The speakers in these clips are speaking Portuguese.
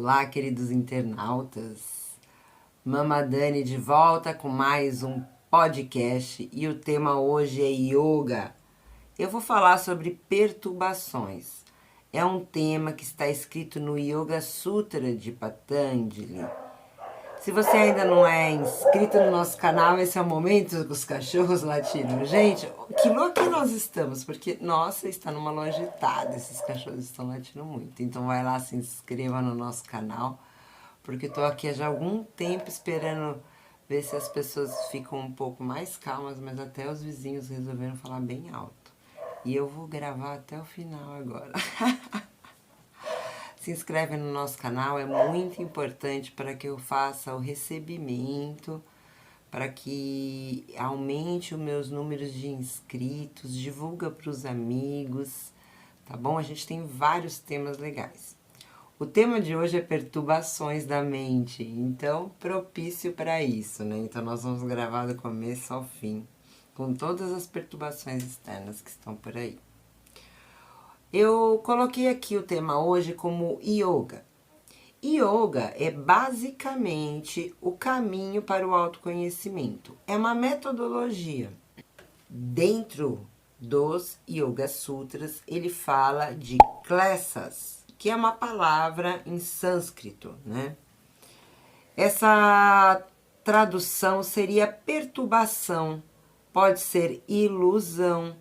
Olá, queridos internautas. Mama Dani de volta com mais um podcast e o tema hoje é yoga. Eu vou falar sobre perturbações. É um tema que está escrito no Yoga Sutra de Patanjali. Se você ainda não é inscrito no nosso canal, esse é o momento dos cachorros latindo. Gente, que louco que nós estamos, porque, nossa, está numa loja agitada, esses cachorros estão latindo muito. Então vai lá, se inscreva no nosso canal, porque estou aqui já há algum tempo esperando ver se as pessoas ficam um pouco mais calmas, mas até os vizinhos resolveram falar bem alto. E eu vou gravar até o final agora. Se inscreve no nosso canal, é muito importante para que eu faça o recebimento, para que aumente os meus números de inscritos, divulga para os amigos, tá bom? A gente tem vários temas legais. O tema de hoje é perturbações da mente, então propício para isso, né? Então nós vamos gravar do começo ao fim, com todas as perturbações externas que estão por aí. Eu coloquei aqui o tema hoje como yoga. Yoga é basicamente o caminho para o autoconhecimento. É uma metodologia. Dentro dos Yoga Sutras, ele fala de klesas, que é uma palavra em sânscrito, né? Essa tradução seria perturbação, pode ser ilusão.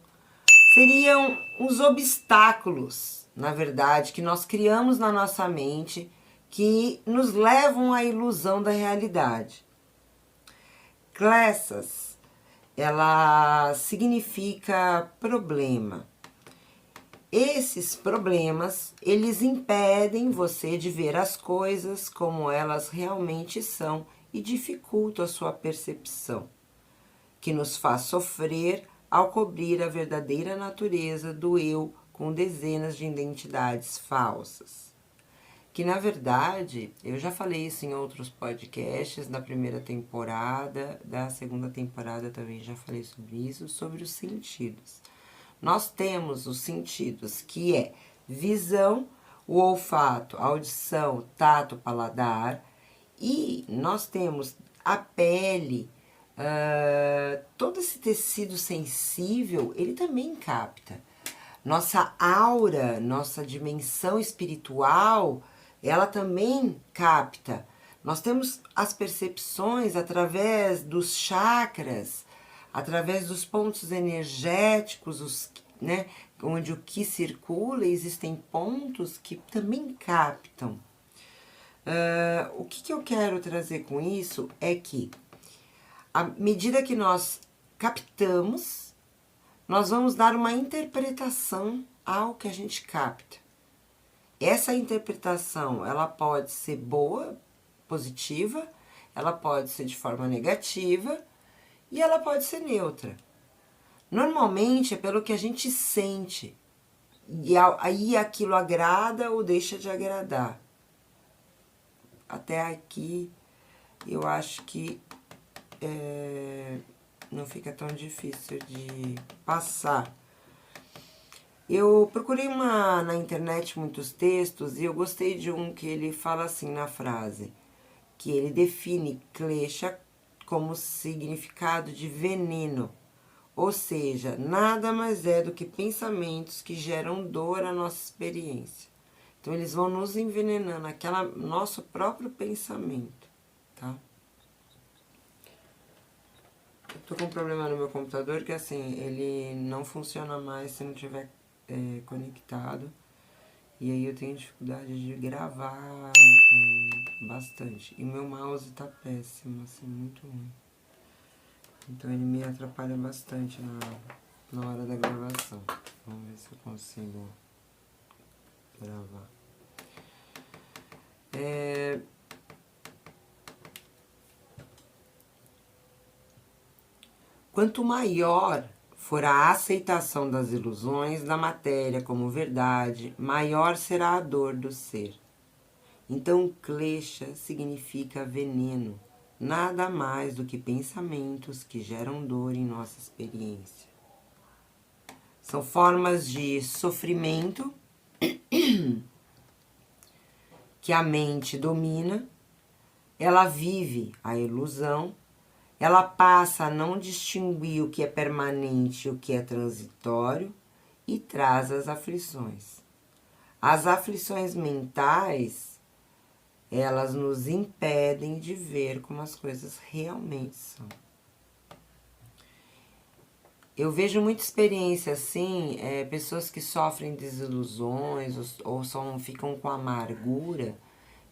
Seriam os obstáculos, na verdade, que nós criamos na nossa mente que nos levam à ilusão da realidade. Klesas, ela significa problema. Esses problemas, eles impedem você de ver as coisas como elas realmente são e dificultam a sua percepção, que nos faz sofrer ao cobrir a verdadeira natureza do eu com dezenas de identidades falsas. Que, na verdade, eu já falei isso em outros podcasts da primeira temporada, da segunda temporada também já falei sobre isso, sobre os sentidos. Nós temos os sentidos, que é visão, o olfato, a audição, tato, paladar, e nós temos a pele. Todo esse tecido sensível, ele também capta. Nossa aura, nossa dimensão espiritual, ela também capta. Nós temos as percepções através dos chakras, através dos pontos energéticos, né, onde o que circula, existem pontos que também captam. O que eu quero trazer com isso é que à medida que nós captamos, nós vamos dar uma interpretação ao que a gente capta. Essa interpretação, ela pode ser boa, positiva, ela pode ser de forma negativa e ela pode ser neutra. Normalmente é pelo que a gente sente, e aí aquilo agrada ou deixa de agradar. Até aqui eu acho que não fica tão difícil de passar. Eu procurei na internet muitos textos e eu gostei de um que ele fala assim na frase, que ele define klesha como significado de veneno, ou seja, nada mais é do que pensamentos que geram dor à nossa experiência. Então eles vão nos envenenando, nosso próprio pensamento, tá? Eu tô com um problema no meu computador que assim, ele não funciona mais se não tiver conectado. E aí eu tenho dificuldade de gravar bastante. E meu mouse tá péssimo, assim, muito ruim. Então ele me atrapalha bastante na hora da gravação. Vamos ver se eu consigo gravar. Quanto maior for a aceitação das ilusões da matéria como verdade, maior será a dor do ser. Então, klesha significa veneno, nada mais do que pensamentos que geram dor em nossa experiência. São formas de sofrimento que a mente domina, ela vive a ilusão, ela passa a não distinguir o que é permanente e o que é transitório e traz as aflições. As aflições mentais, elas nos impedem de ver como as coisas realmente são. Eu vejo muita experiência assim, pessoas que sofrem desilusões ou só ficam com amargura.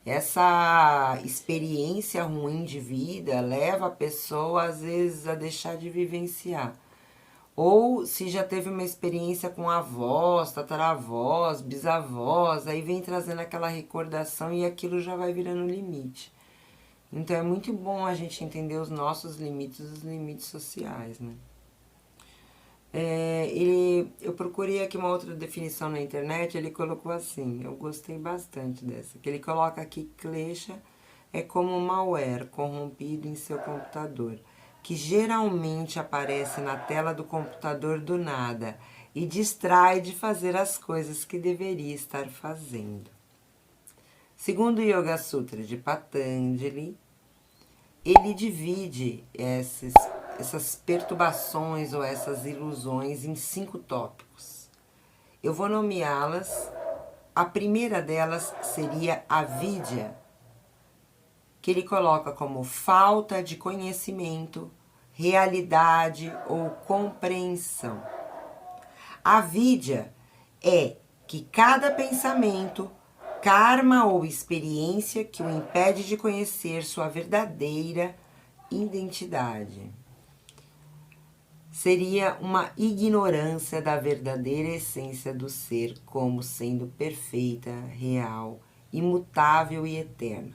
Essa experiência ruim de vida leva a pessoa, às vezes, a deixar de vivenciar. Ou se já teve uma experiência com avós, tataravós, bisavós, aí vem trazendo aquela recordação e aquilo já vai virando limite. Então é muito bom a gente entender os nossos limites, os limites sociais, né? Eu procurei aqui uma outra definição na internet, ele colocou assim, eu gostei bastante dessa, que ele coloca aqui: klesha é como um malware corrompido em seu computador, que geralmente aparece na tela do computador do nada e distrai de fazer as coisas que deveria estar fazendo. Segundo o Yoga Sutra de Patanjali, ele divide essas perturbações ou essas ilusões em 5 tópicos. Eu vou nomeá-las. A primeira delas seria a vidya, que ele coloca como falta de conhecimento, realidade ou compreensão. A vidya é que cada pensamento, karma ou experiência que o impede de conhecer sua verdadeira identidade. Seria uma ignorância da verdadeira essência do ser como sendo perfeita, real, imutável e eterna.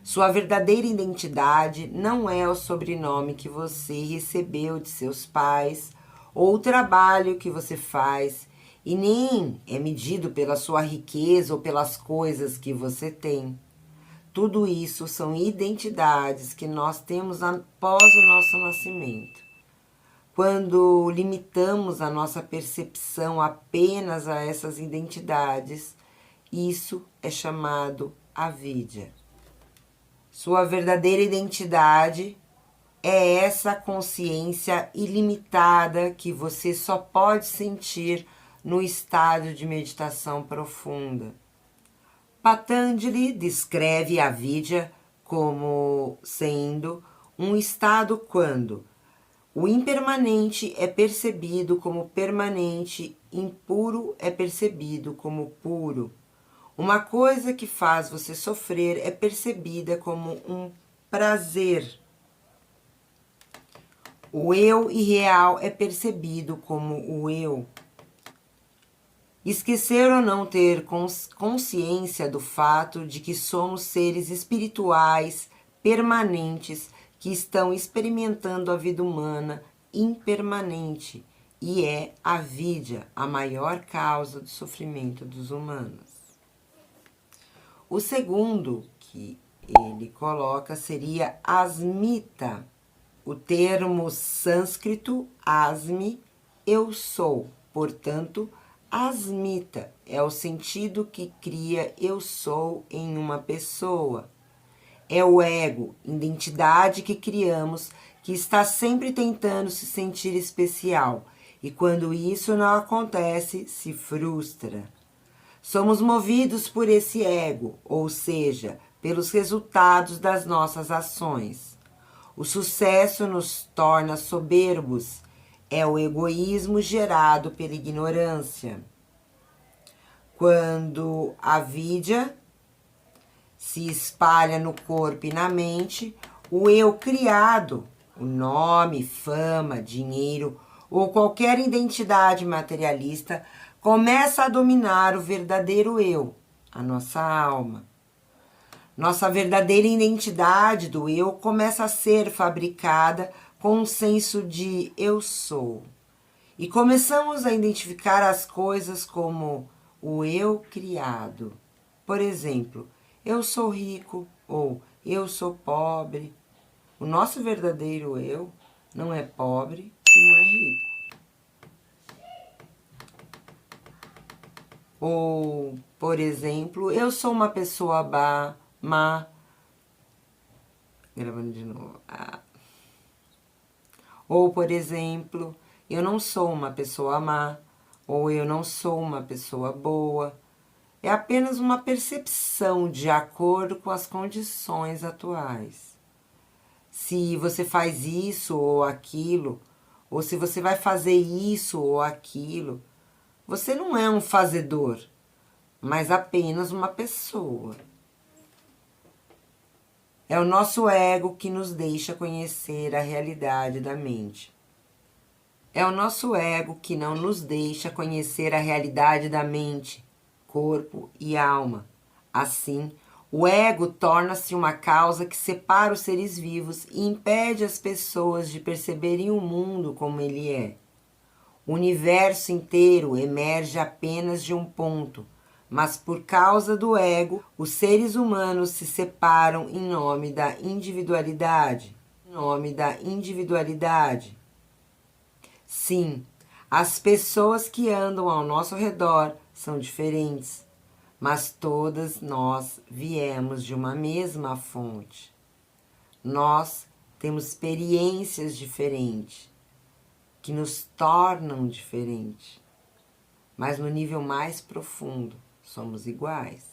Sua verdadeira identidade não é o sobrenome que você recebeu de seus pais ou o trabalho que você faz, e nem é medido pela sua riqueza ou pelas coisas que você tem. Tudo isso são identidades que nós temos após o nosso nascimento. Quando limitamos a nossa percepção apenas a essas identidades, isso é chamado avidya. Sua verdadeira identidade é essa consciência ilimitada que você só pode sentir no estado de meditação profunda. Patanjali descreve a vidya como sendo um estado quando o impermanente é percebido como permanente, impuro é percebido como puro. Uma coisa que faz você sofrer é percebida como um prazer. O eu irreal é percebido como o eu. Esquecer ou não ter consciência do fato de que somos seres espirituais permanentes que estão experimentando a vida humana impermanente e é a vidya a maior causa do sofrimento dos humanos. O segundo que ele coloca seria asmita. O termo sânscrito asmi, eu sou, portanto, asmita é o sentido que cria eu sou em uma pessoa. É o ego, identidade que criamos, que está sempre tentando se sentir especial. E quando isso não acontece, se frustra. Somos movidos por esse ego, ou seja, pelos resultados das nossas ações. O sucesso nos torna soberbos. É o egoísmo gerado pela ignorância. Quando a vidya se espalha no corpo e na mente, o eu criado, o nome, fama, dinheiro ou qualquer identidade materialista, começa a dominar o verdadeiro eu, a nossa alma. Nossa verdadeira identidade do eu começa a ser fabricada com um senso de eu sou. E começamos a identificar as coisas como o eu criado. Por exemplo, eu sou rico ou eu sou pobre. O nosso verdadeiro eu não é pobre e não é rico. Ou, por exemplo, eu sou uma pessoa má. Gravando de novo. Ou, por exemplo, eu não sou uma pessoa má. Ou eu não sou uma pessoa boa. É apenas uma percepção de acordo com as condições atuais. Se você faz isso ou aquilo, ou se você vai fazer isso ou aquilo, você não é um fazedor, mas apenas uma pessoa. É o nosso ego que nos deixa conhecer a realidade da mente. É o nosso ego que não nos deixa conhecer a realidade da mente, corpo e alma. Assim, o ego torna-se uma causa que separa os seres vivos e impede as pessoas de perceberem o mundo como ele é. O universo inteiro emerge apenas de um ponto, mas por causa do ego, os seres humanos se separam em nome da individualidade. Em nome da individualidade. Sim, as pessoas que andam ao nosso redor são diferentes, mas todas nós viemos de uma mesma fonte. Nós temos experiências diferentes, que nos tornam diferentes, mas no nível mais profundo somos iguais.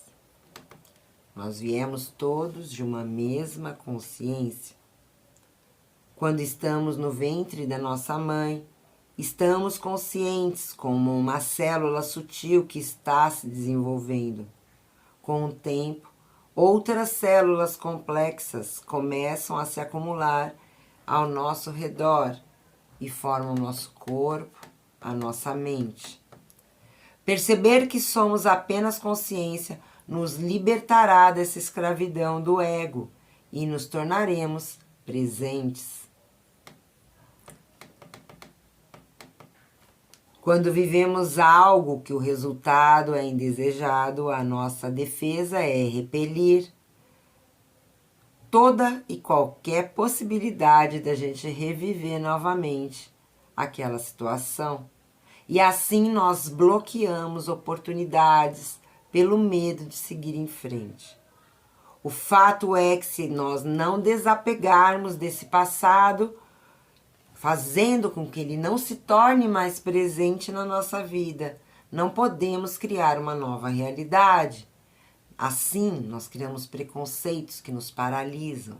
Nós viemos todos de uma mesma consciência. Quando estamos no ventre da nossa mãe, estamos conscientes como uma célula sutil que está se desenvolvendo. Com o tempo, outras células complexas começam a se acumular ao nosso redor e formam o nosso corpo, a nossa mente. Perceber que somos apenas consciência nos libertará dessa escravidão do ego e nos tornaremos presentes. Quando vivemos algo que o resultado é indesejado, a nossa defesa é repelir toda e qualquer possibilidade da gente reviver novamente aquela situação. E assim nós bloqueamos oportunidades pelo medo de seguir em frente. O fato é que se nós não desapegarmos desse passado, fazendo com que ele não se torne mais presente na nossa vida, não podemos criar uma nova realidade. Assim, nós criamos preconceitos que nos paralisam.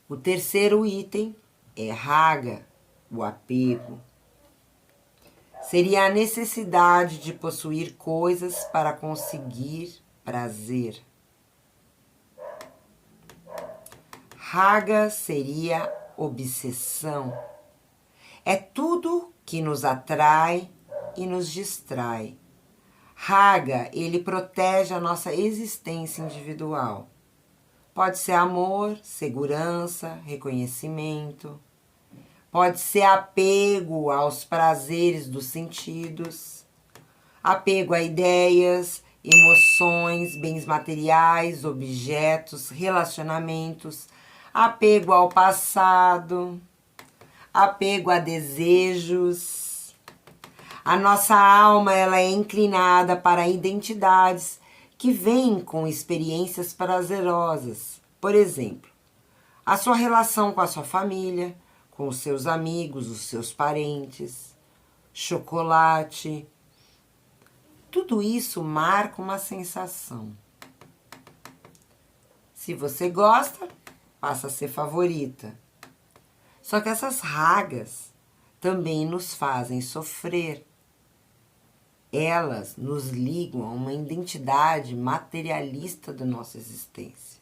O terceiro item é raga, o apego. Seria a necessidade de possuir coisas para conseguir prazer. Raga seria obsessão. É tudo que nos atrai e nos distrai. Raga, ele protege a nossa existência individual. Pode ser amor, segurança, reconhecimento. Pode ser apego aos prazeres dos sentidos. Apego a ideias, emoções, bens materiais, objetos, relacionamentos. Apego ao passado. Apego a desejos. A nossa alma ela é inclinada para identidades que vêm com experiências prazerosas. Por exemplo, a sua relação com a sua família, com os seus amigos, os seus parentes, chocolate. Tudo isso marca uma sensação. Se você gosta, passa a ser favorita. Só que essas ragas também nos fazem sofrer. Elas nos ligam a uma identidade materialista da nossa existência,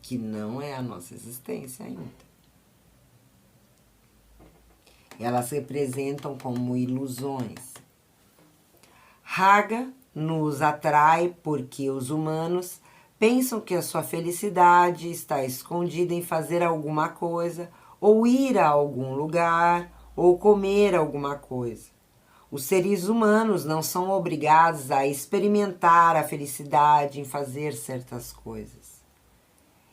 que não é a nossa existência ainda. Elas representam como ilusões. Raga nos atrai porque os humanos pensam que a sua felicidade está escondida em fazer alguma coisa, ou ir a algum lugar, ou comer alguma coisa. Os seres humanos não são obrigados a experimentar a felicidade em fazer certas coisas.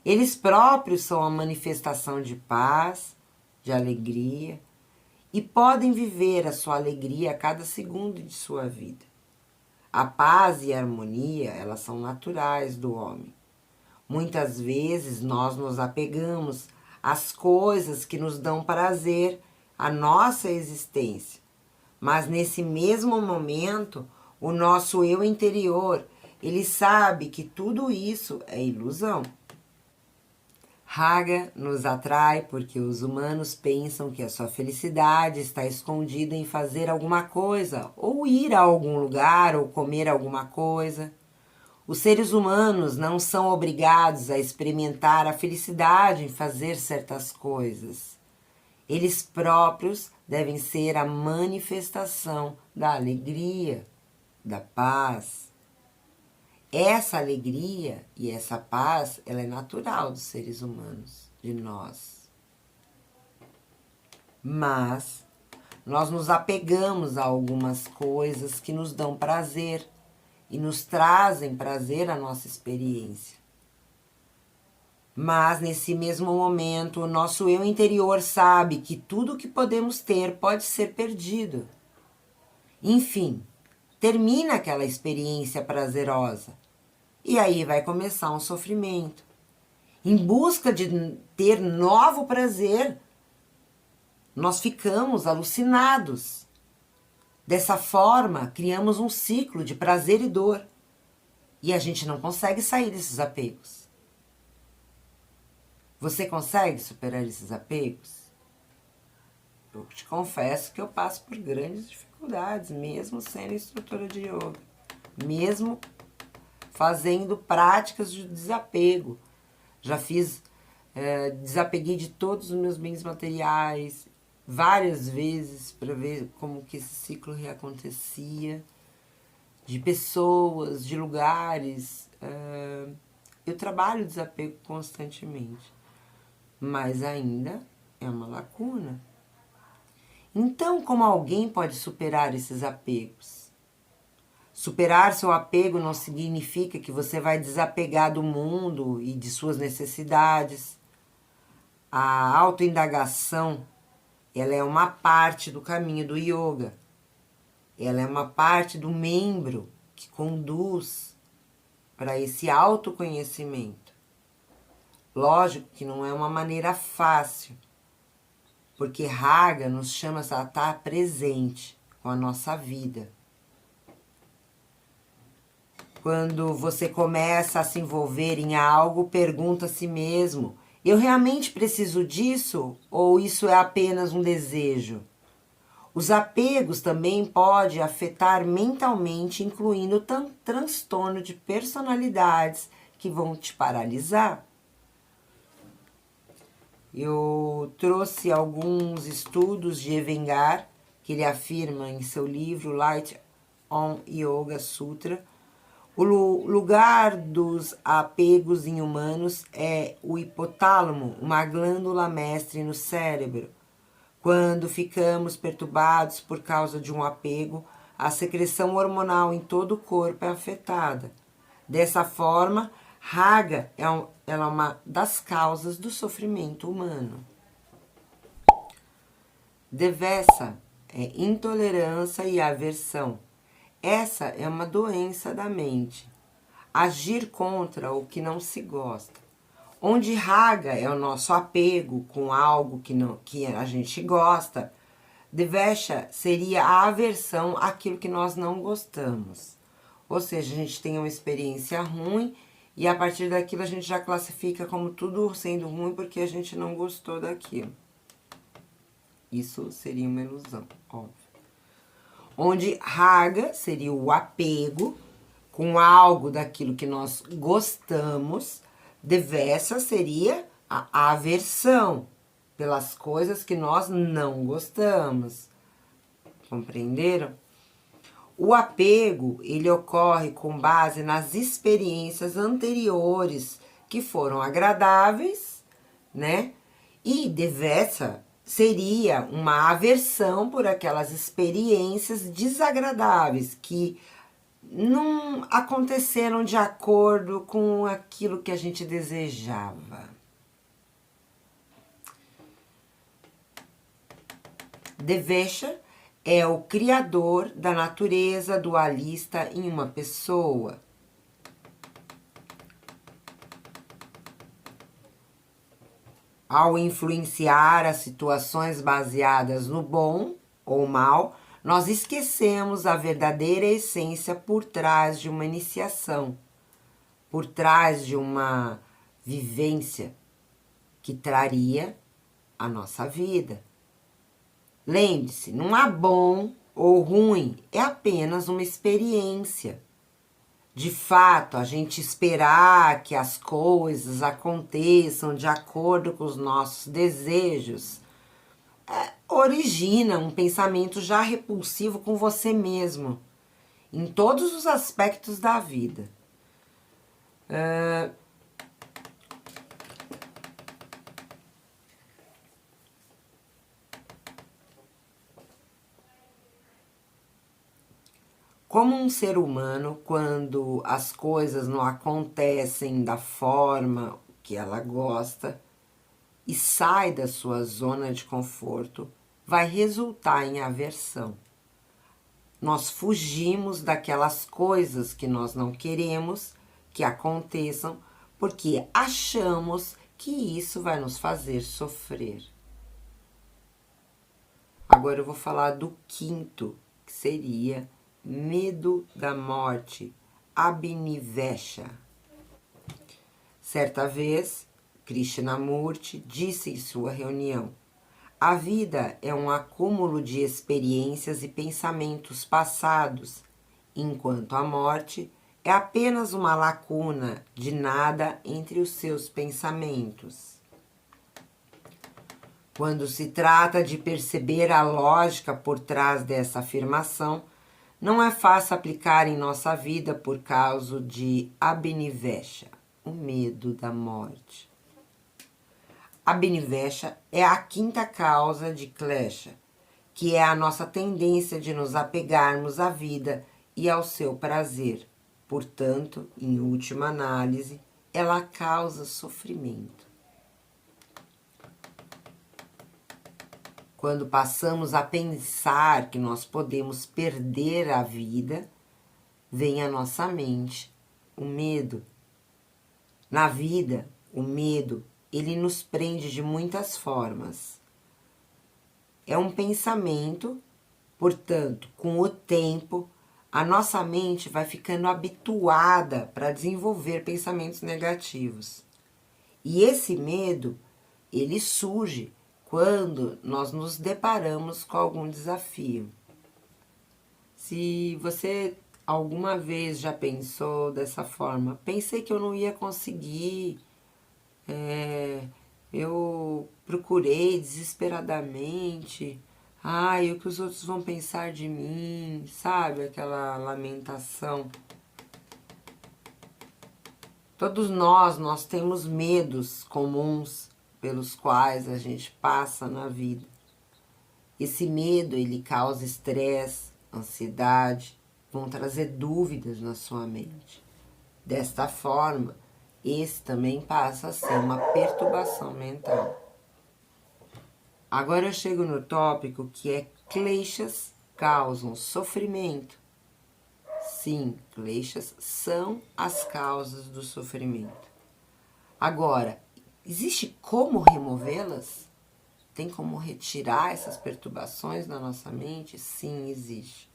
Eles próprios são a manifestação de paz, de alegria, e podem viver a sua alegria a cada segundo de sua vida. A paz e a harmonia, elas são naturais do homem. Muitas vezes nós nos apegamos às coisas que nos dão prazer, à nossa existência. Mas nesse mesmo momento, o nosso eu interior, ele sabe que tudo isso é ilusão. Raga nos atrai porque os humanos pensam que a sua felicidade está escondida em fazer alguma coisa, ou ir a algum lugar, ou comer alguma coisa. Os seres humanos não são obrigados a experimentar a felicidade em fazer certas coisas. Eles próprios devem ser a manifestação da alegria, da paz. Essa alegria e essa paz, ela é natural dos seres humanos, de nós. Mas nós nos apegamos a algumas coisas que nos dão prazer e nos trazem prazer à nossa experiência. Mas nesse mesmo momento, o nosso eu interior sabe que tudo que podemos ter pode ser perdido. Enfim, termina aquela experiência prazerosa. E aí vai começar um sofrimento. Em busca de ter novo prazer, nós ficamos alucinados. Dessa forma, criamos um ciclo de prazer e dor. E a gente não consegue sair desses apegos. Você consegue superar esses apegos? Eu te confesso que eu passo por grandes dificuldades, mesmo sendo instrutora de yoga. Mesmo fazendo práticas de desapego. Já fiz, desapeguei de todos os meus bens materiais várias vezes para ver como que esse ciclo reacontecia, de pessoas, de lugares. Eu trabalho o desapego constantemente, mas ainda é uma lacuna. Então, como alguém pode superar esses apegos? Superar seu apego não significa que você vai desapegar do mundo e de suas necessidades. A autoindagação, ela é uma parte do caminho do yoga. Ela é uma parte do membro que conduz para esse autoconhecimento. Lógico que não é uma maneira fácil, porque Raga nos chama a estar presente com a nossa vida. Quando você começa a se envolver em algo, pergunta a si mesmo: eu realmente preciso disso ou isso é apenas um desejo? Os apegos também podem afetar mentalmente, incluindo transtorno de personalidades que vão te paralisar. Eu trouxe alguns estudos de Iyengar, que ele afirma em seu livro Light on Yoga Sutra. O lugar dos apegos em humanos é o hipotálamo, uma glândula mestre no cérebro. Quando ficamos perturbados por causa de um apego, a secreção hormonal em todo o corpo é afetada. Dessa forma, Raga ela é uma das causas do sofrimento humano. Devessa é intolerância e aversão. Essa é uma doença da mente. Agir contra o que não se gosta. Onde Raga é o nosso apego com algo que a gente gosta, Devesha seria a aversão àquilo que nós não gostamos. Ou seja, a gente tem uma experiência ruim e a partir daquilo a gente já classifica como tudo sendo ruim porque a gente não gostou daquilo. Isso seria uma ilusão, óbvio. Onde Raga seria o apego com algo daquilo que nós gostamos, Devessa seria a aversão pelas coisas que nós não gostamos. Compreenderam? O apego, ele ocorre com base nas experiências anteriores que foram agradáveis, né? E Devessa seria uma aversão por aquelas experiências desagradáveis que não aconteceram de acordo com aquilo que a gente desejava. Devesha é o criador da natureza dualista em uma pessoa. Ao influenciar as situações baseadas no bom ou mal, nós esquecemos a verdadeira essência por trás de uma iniciação, por trás de uma vivência que traria a nossa vida. Lembre-se, não há bom ou ruim, é apenas uma experiência. De fato, a gente esperar que as coisas aconteçam de acordo com os nossos desejos origina um pensamento já repulsivo com você mesmo, em todos os aspectos da vida. Como um ser humano, quando as coisas não acontecem da forma que ela gosta e sai da sua zona de conforto, vai resultar em aversão. Nós fugimos daquelas coisas que nós não queremos que aconteçam porque achamos que isso vai nos fazer sofrer. Agora eu vou falar do quinto, que seria medo da morte, Abhinivesha. Certa vez, Krishnamurti disse em sua reunião: a vida é um acúmulo de experiências e pensamentos passados, enquanto a morte é apenas uma lacuna de nada entre os seus pensamentos. Quando se trata de perceber a lógica por trás dessa afirmação, não é fácil aplicar em nossa vida por causa de Abhinivesha, o medo da morte. Abhinivesha é a quinta causa de Klesha, que é a nossa tendência de nos apegarmos à vida e ao seu prazer. Portanto, em última análise, ela causa sofrimento. Quando passamos a pensar que nós podemos perder a vida, vem à nossa mente o medo. Na vida, o medo, ele nos prende de muitas formas. É um pensamento, portanto, com o tempo, a nossa mente vai ficando habituada para desenvolver pensamentos negativos. E esse medo, ele surge quando nós nos deparamos com algum desafio. Se você alguma vez já pensou dessa forma, pensei que eu não ia conseguir, eu procurei desesperadamente, ai, o que os outros vão pensar de mim, sabe? Aquela lamentação. Todos nós temos medos comuns pelos quais a gente passa na vida. Esse medo, ele causa estresse, ansiedade, vão trazer dúvidas na sua mente. Desta forma, esse também passa a ser uma perturbação mental. Agora eu chego no tópico que é kleshas causam sofrimento. Sim, kleshas são as causas do sofrimento. Agora, existe como removê-las? Tem como retirar essas perturbações da nossa mente? Sim, existe.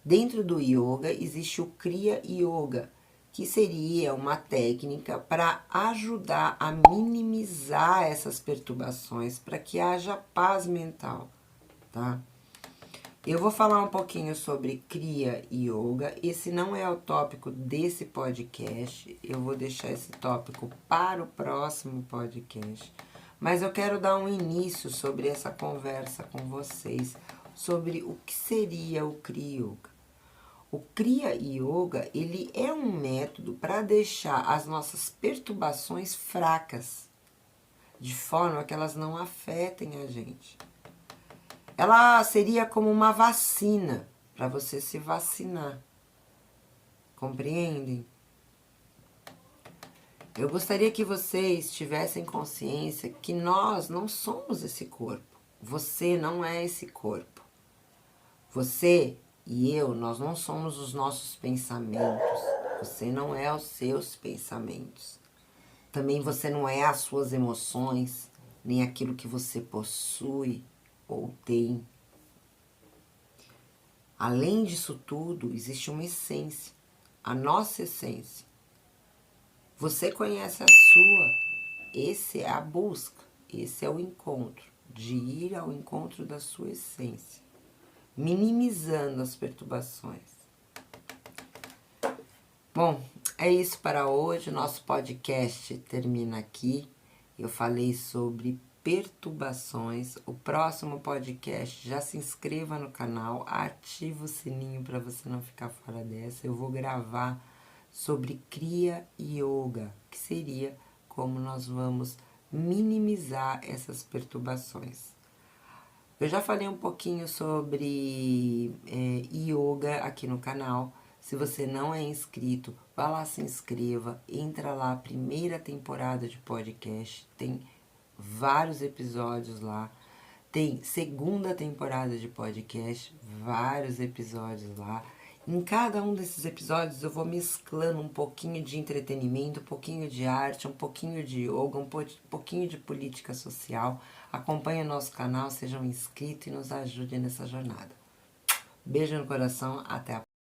Dentro do yoga existe o Kriya Yoga, que seria uma técnica para ajudar a minimizar essas perturbações, para que haja paz mental, tá? Eu vou falar um pouquinho sobre Kriya Yoga. Esse não é o tópico desse podcast. Eu vou deixar esse tópico para o próximo podcast. Mas eu quero dar um início sobre essa conversa com vocês, sobre o que seria o Kriya Yoga. O Kriya Yoga, ele é um método para deixar as nossas perturbações fracas, de forma que elas não afetem a gente. Ela seria como uma vacina, para você se vacinar. Compreendem? Eu gostaria que vocês tivessem consciência que nós não somos esse corpo. você não é esse corpo. Você e eu, nós não somos os nossos pensamentos. Você não é os seus pensamentos. Também você não é as suas emoções, nem aquilo que você possui ou tem. Além disso tudo, existe uma essência, a nossa essência. Você conhece a sua, esse é a busca, esse é o encontro, de ir ao encontro da sua essência, minimizando as perturbações. Bom, é isso para hoje, nosso podcast termina aqui. Eu falei sobre perturbações. O próximo podcast, já se inscreva no canal, ativa o sininho para você não ficar fora dessa. Eu vou gravar sobre Kriya Yoga, que seria como nós vamos minimizar essas perturbações. Eu já falei um pouquinho sobre yoga aqui no canal. Se você não é inscrito, vá lá, se inscreva, entra lá, primeira temporada de podcast, tem vários episódios lá. Tem segunda temporada de podcast, vários episódios lá. Em cada um desses episódios eu vou mesclando um pouquinho de entretenimento, um pouquinho de arte, um pouquinho de yoga, um pouquinho de política social. Acompanhe o nosso canal, sejam inscritos e nos ajudem nessa jornada. Beijo no coração, até a próxima.